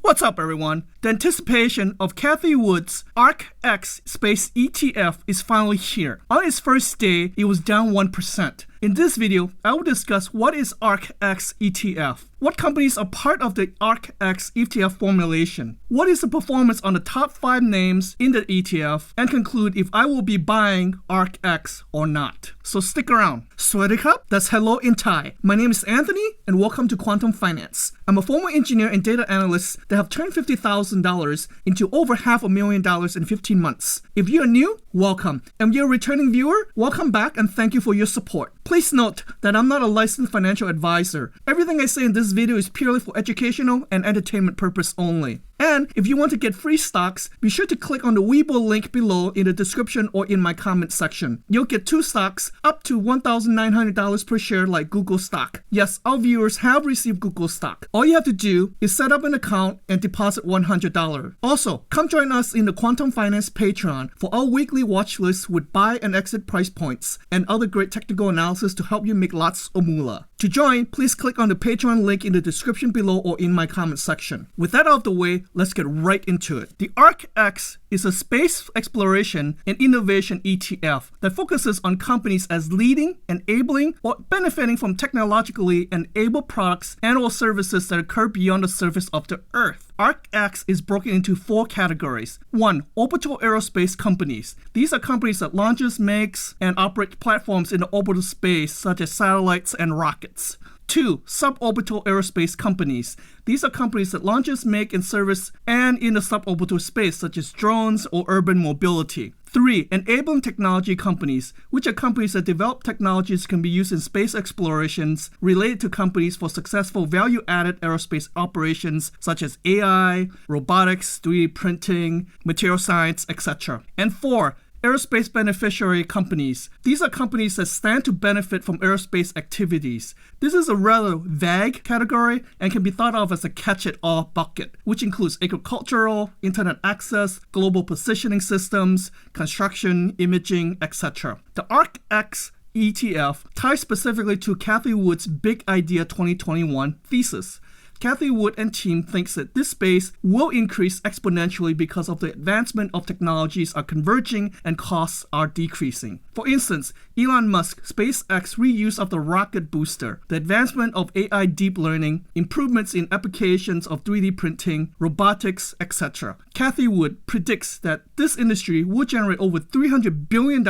What's up, everyone? The anticipation of Cathie Wood's ARKX Space ETF is finally here. On its first day, it was down 1%. In this video, I will discuss what is ARKX ETF, what companies are part of the ARKX ETF formulation, what is the performance on the top 5 names in the ETF, and conclude if I will be buying ARKX or not. So stick around. Swadikap, that's hello in Thai. My name is Anthony, and welcome to Quantum Finance. I'm a former engineer and data analyst that have turned $50,000 into over $500,000 in 15 months. If you're new, welcome. And if you're a returning viewer, welcome back and thank you for your support. Please note that I'm not a licensed financial advisor. Everything I say in this video is purely for educational and entertainment purpose only. And if you want to get free stocks, be sure to click on the Weibo link below in the description or in my comment section. You'll get 2 stocks up to $1,900 per share like Google stock. Yes, our viewers have received Google stock. All you have to do is set up an account and deposit $100. Also, come join us in the Quantum Finance Patreon for our weekly watch list with buy and exit price points and other great technical analysis to help you make lots of moolah. To join, please click on the Patreon link in the description below or in my comment section. With that out of the way, let's get right into it. The ARKX is a space exploration and innovation ETF that focuses on companies as leading, enabling, or benefiting from technologically enabled products and or services that occur beyond the surface of the Earth. ARKX is broken into 4 categories. 1. Orbital aerospace companies. These are companies that launches, makes, and operate platforms in the orbital space such as satellites and rockets. 2. Suborbital aerospace companies. These are companies that launches, make, and service and in the suborbital space such as drones or urban mobility. 3. Enabling technology companies, which are companies that develop technologies that can be used in space explorations related to companies for successful value-added aerospace operations such as AI, robotics, 3D printing, material science, etc. And 4. Aerospace beneficiary companies. These are companies that stand to benefit from aerospace activities. This is a rather vague category and can be thought of as a catch-it-all bucket, which includes agricultural, internet access, global positioning systems, construction, imaging, etc. The ARKX ETF ties specifically to Cathie Wood's Big Idea 2021 thesis. Cathie Wood and team thinks that this space will increase exponentially because of the advancement of technologies are converging and costs are decreasing. For instance, Elon Musk's SpaceX reuse of the rocket booster, the advancement of AI deep learning, improvements in applications of 3D printing, robotics, etc. Cathie Wood predicts that this industry will generate over $300 billion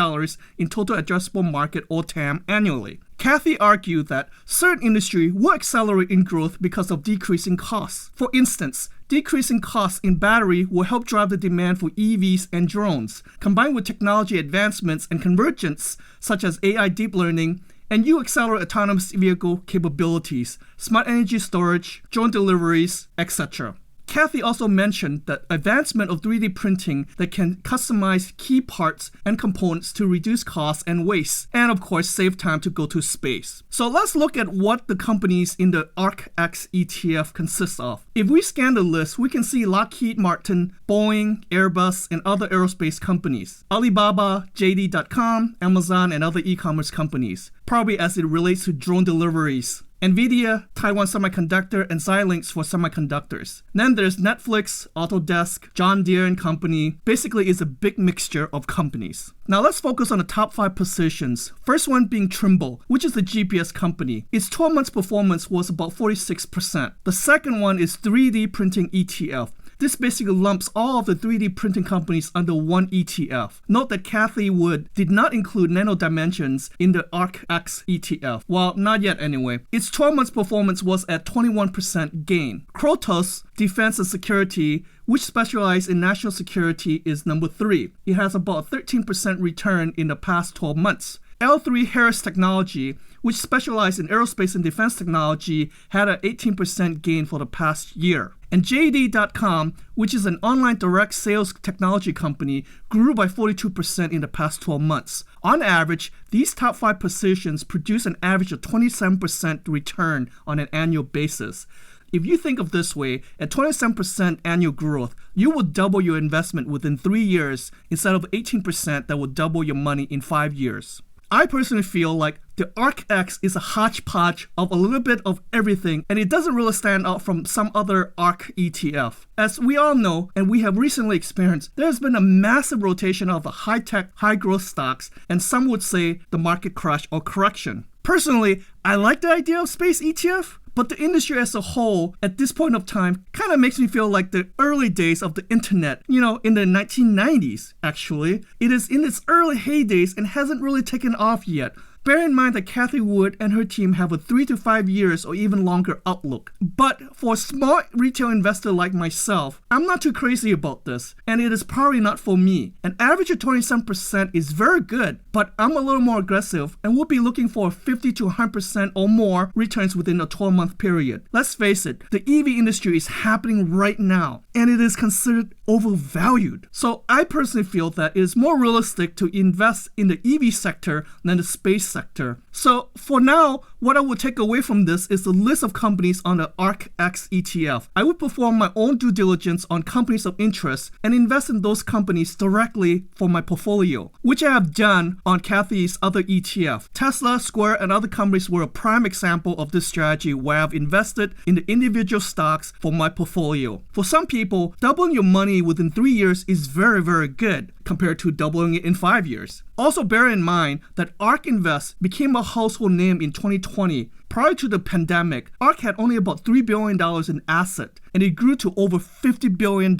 in total addressable market or TAM annually. Cathie argued that certain industry will accelerate in growth because of decreasing costs. For instance, decreasing costs in battery will help drive the demand for EVs and drones, combined with technology advancements and convergence such as AI deep learning, and you accelerate autonomous vehicle capabilities, smart energy storage, drone deliveries, etc. Cathie also mentioned the advancement of 3D printing that can customize key parts and components to reduce costs and waste, and of course save time to go to space. So let's look at what the companies in the ARKX ETF consist of. If we scan the list, we can see Lockheed Martin, Boeing, Airbus, and other aerospace companies, Alibaba, JD.com, Amazon, and other e-commerce companies, probably as it relates to drone deliveries. NVIDIA, Taiwan Semiconductor, and Xilinx for semiconductors. Then there's Netflix, Autodesk, John Deere & Company. Basically, it's a big mixture of companies. Now let's focus on the top 5 positions. First one being Trimble, which is a GPS company. Its 12 months performance was about 46%. The second one is 3D Printing ETF. This basically lumps all of the 3D printing companies under one ETF. Note that Cathie Wood did not include Nano Dimensions in the ARKX ETF. Well, not yet anyway. Its 12 months performance was at 21% gain. Krotos Defense and Security, which specializes in national security, is number 3. It has about a 13% return in the past 12 months. L3Harris Technology, which specializes in aerospace and defense technology, had an 18% gain for the past year. And JD.com, which is an online direct sales technology company, grew by 42% in the past 12 months. On average, these top 5 positions produce an average of 27% return on an annual basis. If you think of this way, at 27% annual growth, you will double your investment within 3 years instead of 18% that will double your money in 5 years. I personally feel like the ARKX is a hodgepodge of a little bit of everything, and it doesn't really stand out from some other ARK ETF. As we all know, and we have recently experienced, there has been a massive rotation of the high-tech, high-growth stocks, and some would say the market crash or correction. Personally, I like the idea of space ETF, but the industry as a whole, at this point of time, kind of makes me feel like the early days of the internet, in the 1990s, actually. It is in its early heydays and hasn't really taken off yet. Bear in mind that Cathie Wood and her team have a 3 to 5 years or even longer outlook. But for a small retail investor like myself, I'm not too crazy about this, and it is probably not for me. An average of 27% is very good, but I'm a little more aggressive and will be looking for 50 to 100% or more returns within a 12-month period. Let's face it, the EV industry is happening right now, and it is considered overvalued. So I personally feel that it is more realistic to invest in the EV sector than the space sector. So for now, what I would take away from this is the list of companies on the ARKX ETF. I would perform my own due diligence on companies of interest and invest in those companies directly for my portfolio, which I have done on Cathie's other ETF. Tesla, Square, and other companies were a prime example of this strategy where I've invested in the individual stocks for my portfolio. For some people, doubling your money within 3 years is very, very good compared to doubling it in 5 years. Also bear in mind that ARK Invest became a household name in 2020. Prior to the pandemic, ARK had only about $3 billion in asset, and it grew to over $50 billion.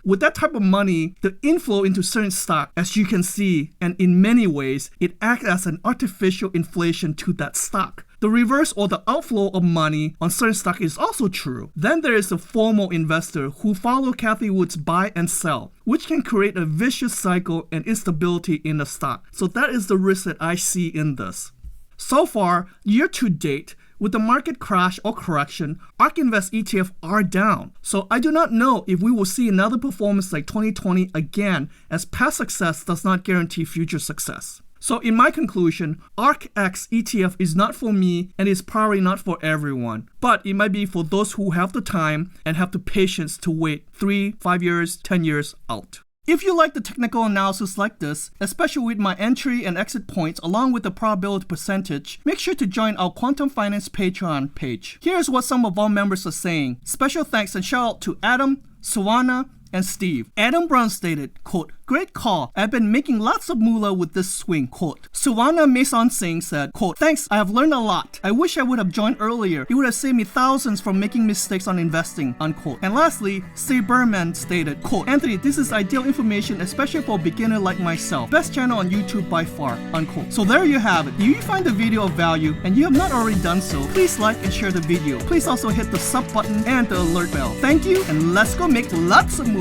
With that type of money, the inflow into certain stock, as you can see, and in many ways, it acts as an artificial inflation to that stock. The reverse or the outflow of money on certain stock is also true. Then there is a formal investor who follow Cathie Wood's buy and sell, which can create a vicious cycle and instability in the stock. So that is the risk that I see in this. So far, year to date, with the market crash or correction, ARK Invest ETF are down. So I do not know if we will see another performance like 2020 again, as past success does not guarantee future success. So in my conclusion, ARKX ETF is not for me and is probably not for everyone. But it might be for those who have the time and have the patience to wait 3, 5 years, 10 years out. If you like the technical analysis like this, especially with my entry and exit points along with the probability percentage, make sure to join our Quantum Finance Patreon page. Here's what some of our members are saying. Special thanks and shout out to Adam, Suwana, and Steve. Adam Brown stated, quote, "Great call. I've been making lots of moolah with this swing," quote. Suwana Mason Singh said, quote, "Thanks, I have learned a lot. I wish I would have joined earlier. It would have saved me thousands from making mistakes on investing," unquote. And lastly, Steve Berman stated, quote, "Anthony, this is ideal information, especially for a beginner like myself. Best channel on YouTube by far," unquote. So there you have it. If you find the video of value and you have not already done so, please like and share the video. Please also hit the sub button and the alert bell. Thank you, and let's go make lots of moolah.